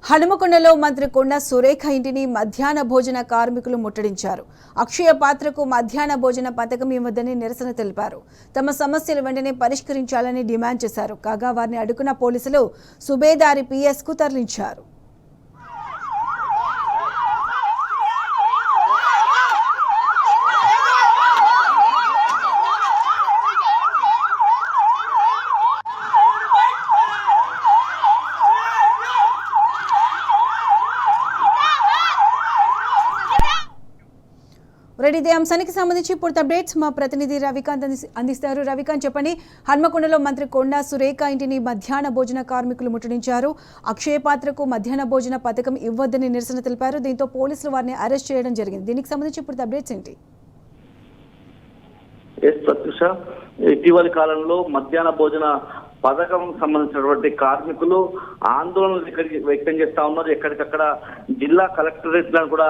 హనుమకొండలో మంత్రి కొండా సురేఖ ఇంటిని మధ్యాహ్న భోజన కార్మికులు ముట్టడించారు. అక్షయ పాత్రకు మధ్యాహ్న భోజన పథకం ఇవ్వద్దని నిరసన తెలిపారు. తమ సమస్యలు వెంటనే పరిష్కరించాలని డిమాండ్ చేశారు. కాగా వారిని అడ్డుకున్న పోలీసులు సుబేదారి పిఎస్కు తరలించారు. రెడీ ఇదే అంశానికి సంబంధించి పూర్తి అప్డేట్స్ మా ప్రతినిధి రవికాంత్ అందిస్తారు. రవికాంత్, చెప్పండి. హన్మకొండలో మంత్రి కొండా సురేఖ ఇంటిని మధ్యాహ్న భోజన కార్మికులు ముట్టడించారు. అక్షయ పాత్రకు మధ్యాహ్న భోజన పథకం ఇవ్వద్దని నిరసన తెలిపారు. దీంతో పోలీసులు వారిని అరెస్ట్ చేయడం జరిగింది. దీనికి సంబంధించి పూర్తి అప్డేట్స్ ఏంటి? ఇటీవలి కాలంలో మధ్యాహ్న భోజన పథకం సంబంధించినటువంటి కార్మికులు ఆందోళన వ్యక్తం చేస్తా ఉన్నారు. ఎక్కడికక్కడ జిల్లా కలెక్టరేట్లను కూడా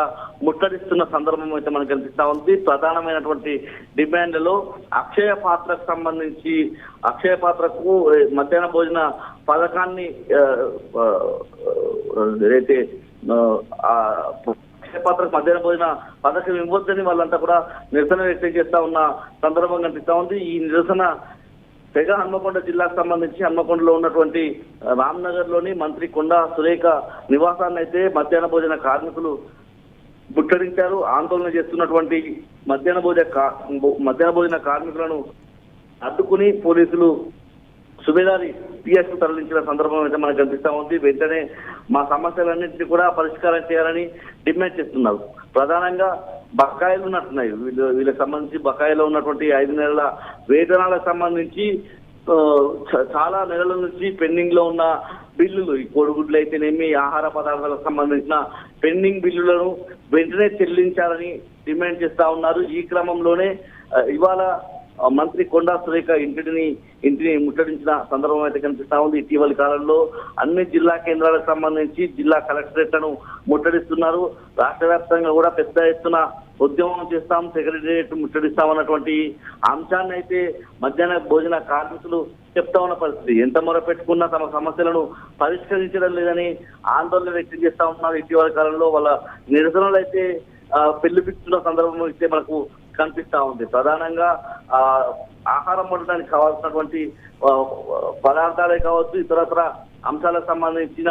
ముట్టడిస్తున్న సందర్భం అయితే మనకు కనిపిస్తా ఉంది. ప్రధానమైనటువంటి డిమాండ్లలో అక్షయ పాత్రకు సంబంధించి అక్షయ పాత్రకు మధ్యాహ్న భోజన పథకాన్ని ఏదైతే పాత్రకు మధ్యాహ్న భోజన పథకం ఇవ్వద్దని వాళ్ళంతా కూడా నిరసన వ్యక్తం చేస్తా ఉన్న సందర్భం కనిపిస్తా ఉంది. ఈ నిరసన తెగ హన్మకొండ జిల్లాకు సంబంధించి హన్మకొండలో ఉన్నటువంటి రామ్నగర్ లోని మంత్రి కొండా సురేఖ నివాసాన్ని అయితే మధ్యాహ్న భోజన కార్మికులు ముట్టడించారు. ఆందోళన చేస్తున్నటువంటి మధ్యాహ్న భోజన కార్మికులను అడ్డుకుని పోలీసులు సుబేదారి పిఎస్ కు తరలించిన సందర్భం అయితే మనకు కనిపిస్తా ఉంది. వెంటనే మా సమస్యలన్నింటినీ కూడా పరిష్కారం చేయాలని డిమాండ్ చేస్తున్నారు. ప్రధానంగా బకాయిలు ఉన్నట్టున్నాయి. వీళ్ళకి సంబంధించి బకాయిలో ఉన్నటువంటి 5 నెలల వేతనాలకు సంబంధించి చాలా నెలల నుంచి పెండింగ్ లో ఉన్న బిల్లులు, ఈ కోడిగుడ్లు అయితేనేమి ఆహార పదార్థాలకు సంబంధించిన పెండింగ్ బిల్లులను వెంటనే చెల్లించాలని డిమాండ్ చేస్తా ఉన్నారు. ఈ క్రమంలోనే ఇవాళ మంత్రి కొండా సురేఖ ఇంటిని ముట్టడించిన సందర్భం అయితే కనిపిస్తా ఉంది. ఇటీవలి కాలంలో అన్ని జిల్లా కేంద్రాలకు సంబంధించి జిల్లా కలెక్టరేట్లను ముట్టడిస్తున్నారు. రాష్ట్ర వ్యాప్తంగా కూడా పెద్ద ఎత్తున ఉద్యమం చేస్తాం, సెక్రటేరియట్ ముట్టడిస్తామన్నటువంటి అంశాన్ని అయితే మధ్యాహ్న భోజన కార్మికులు చెప్తా ఉన్న పరిస్థితి. ఎంత మొరపెట్టుకున్నా తమ సమస్యలను పరిష్కరించడం లేదని ఆందోళన వ్యక్తం చేస్తా ఉన్నారు. ఇటీవలి కాలంలో వాళ్ళ నిరసనలు అయితే పెళ్లిపిస్తున్న సందర్భం అయితే మనకు కనిపిస్తా ఉంది. ప్రధానంగా ఆహారం వండడానికి కావాల్సినటువంటి పదార్థాలే కావచ్చు, ఇతరత్ర అంశాలకు సంబంధించిన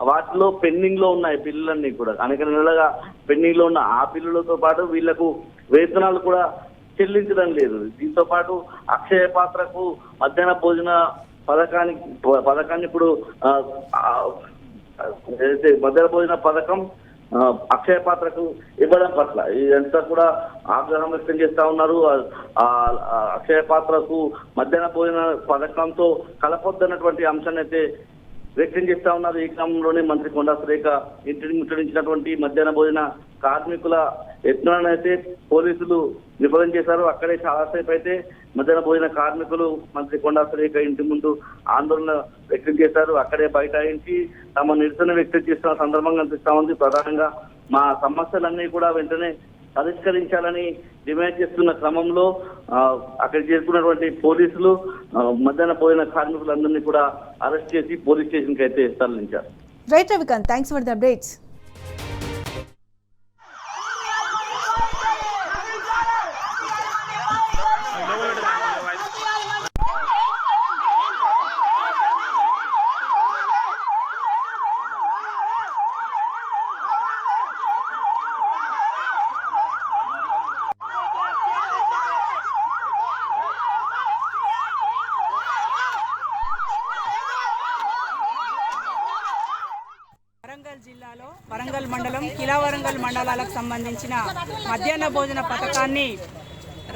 వాటిలో పెండింగ్ లో ఉన్నాయి బిల్లులన్నీ కూడా. అనేక నెలలుగా పెండింగ్ లో ఉన్న ఆ బిల్లులతో పాటు వీళ్లకు వేతనాలు కూడా చెల్లించడం లేదు. దీంతో పాటు అక్షయ పాత్రకు మధ్యాహ్న భోజన పథకాన్ని ఇప్పుడు ఏదైతే మధ్యాహ్న భోజన పథకం అక్షయ పాత్రకు ఇవ్వడం పట్ల ఇదంతా కూడా ఆగ్రహం వ్యక్తం చేస్తా ఉన్నారు. అక్షయ పాత్రకు మధ్యాహ్న భోజన పథకంతో కలపొద్దన్నటువంటి అంశాన్ని అయితే వ్యక్తం చేస్తా ఉన్నారు. ఈ క్రమంలోనే మంత్రి కొండా సురేఖ ఇంటిని ముట్టడించినటువంటి మధ్యాహ్న భోజన కార్మికుల యత్నాలను అయితే పోలీసులు విఫలం చేశారు. అక్కడే చాలాసేపు అయితే మధ్యాహ్న భోజన కార్మికులు మంత్రి కొండా సురేఖ ఇంటి ముందు ఆందోళన వ్యక్తం చేశారు. అక్కడే బైఠాయించి తమ నిరసన వ్యక్తం చేస్తున్న సందర్భం కనిపిస్తా ఉంది. ప్రధానంగా మా సమస్యలన్నీ కూడా వెంటనే పరిష్కరించాలని డిమాండ్ చేస్తున్న క్రమంలో అక్కడ చేరుకున్నటువంటి పోలీసులు మధ్యాహ్న భోజన కార్మికులందరినీ కూడా అరెస్ట్ చేసి పోలీస్ స్టేషన్ కి అయితే తరలించారు. Right Ravikanth, thanks for the updates. Warangal జిల్లాలో వరంగల్ మండలం కిలావరంగల్ మండలాలకు సంబంధించిన మధ్యాహ్న భోజన పథకాన్ని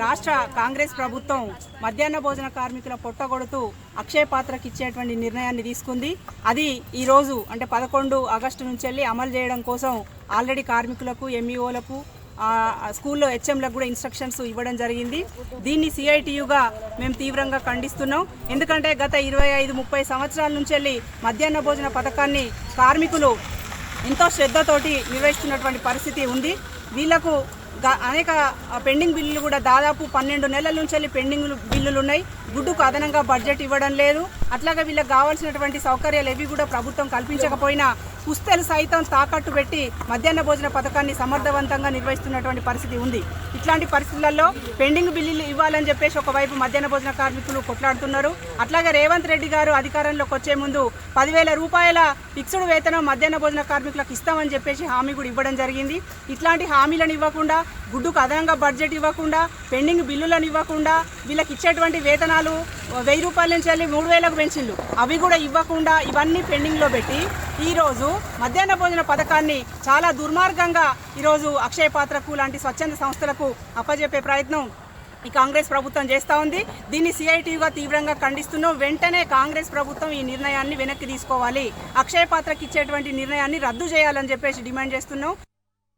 రాష్ట్ర కాంగ్రెస్ ప్రభుత్వం మధ్యాహ్న భోజన కార్మికుల పొట్టగొడుతూ అక్షయ పాత్రకు ఇచ్చేటువంటి నిర్ణయాన్ని తీసుకుంది. అది ఈరోజు అంటే 11 ఆగస్టు నుంచి వెళ్ళి అమలు చేయడం కోసం ఆల్రెడీ కార్మికులకు, ఎంఈఓలకు, స్కూల్లో హెచ్ఎంలకు కూడా ఇన్స్ట్రక్షన్స్ ఇవ్వడం జరిగింది. దీన్ని సిఐటియుగా మేము తీవ్రంగా ఖండిస్తున్నాం. ఎందుకంటే గత 25-30 సంవత్సరాల నుంచి వెళ్ళి మధ్యాహ్న భోజన పథకాన్ని కార్మికులు ఎంతో శ్రద్ధతోటి నిర్వహిస్తున్నటువంటి పరిస్థితి ఉంది. వీళ్లకు అనేక పెండింగ్ బిల్లులు కూడా దాదాపు 12 నెలల నుంచి వెళ్ళి పెండింగ్ బిల్లులు ఉన్నాయి. గుడ్డుకు అదనంగా బడ్జెట్ ఇవ్వడం లేదు. అట్లాగే వీళ్ళకి కావాల్సినటువంటి సౌకర్యాలు ఏవి కూడా ప్రభుత్వం కల్పించకపోయినా పుస్తెలు సైతం తాకట్టు పెట్టి మధ్యాహ్న భోజన పథకాన్ని సమర్థవంతంగా నిర్వహిస్తున్నటువంటి పరిస్థితి ఉంది. ఇట్లాంటి పరిస్థితులలో పెండింగ్ బిల్లులు ఇవ్వాలని చెప్పేసి ఒకవైపు మధ్యాహ్న భోజన కార్మికులు కొట్లాడుతున్నారు. అట్లాగే రేవంత్ రెడ్డి గారు అధికారంలోకి వచ్చే ముందు 10,000 రూపాయల ఫిక్స్డ్ వేతనం మధ్యాహ్న భోజన కార్మికులకు ఇస్తామని చెప్పేసి హామీ కూడా ఇవ్వడం జరిగింది. ఇట్లాంటి హామీలను ఇవ్వకుండా, గుడ్డుకు అదనంగా బడ్జెట్ ఇవ్వకుండా, పెండింగ్ బిల్లులను ఇవ్వకుండా, వీళ్ళకి ఇచ్చేటువంటి వేతనాలు 1,000 రూపాయల నుంచి వెళ్ళి 3,000కు పెంచిండ్రు, అవి కూడా ఇవ్వకుండా ఇవన్నీ పెండింగ్లో పెట్టి ఈరోజు మధ్యాహ్న భోజన పథకాన్ని చాలా దుర్మార్గంగా ఈరోజు అక్షయ పాత్రకు లాంటి స్వచ్ఛంద సంస్థలకు అప్పజెప్పే ప్రయత్నం ఈ కాంగ్రెస్ ప్రభుత్వం చేస్తూ ఉంది. దీన్ని సిఐటిగా తీవ్రంగా ఖండిస్తున్నాం. వెంటనే కాంగ్రెస్ ప్రభుత్వం ఈ నిర్ణయాన్ని వెనక్కి తీసుకోవాలి, అక్షయ పాత్రకి ఇచ్చేటువంటి నిర్ణయాన్ని రద్దు చేయాలని చెప్పేసి డిమాండ్ చేస్తున్నాం.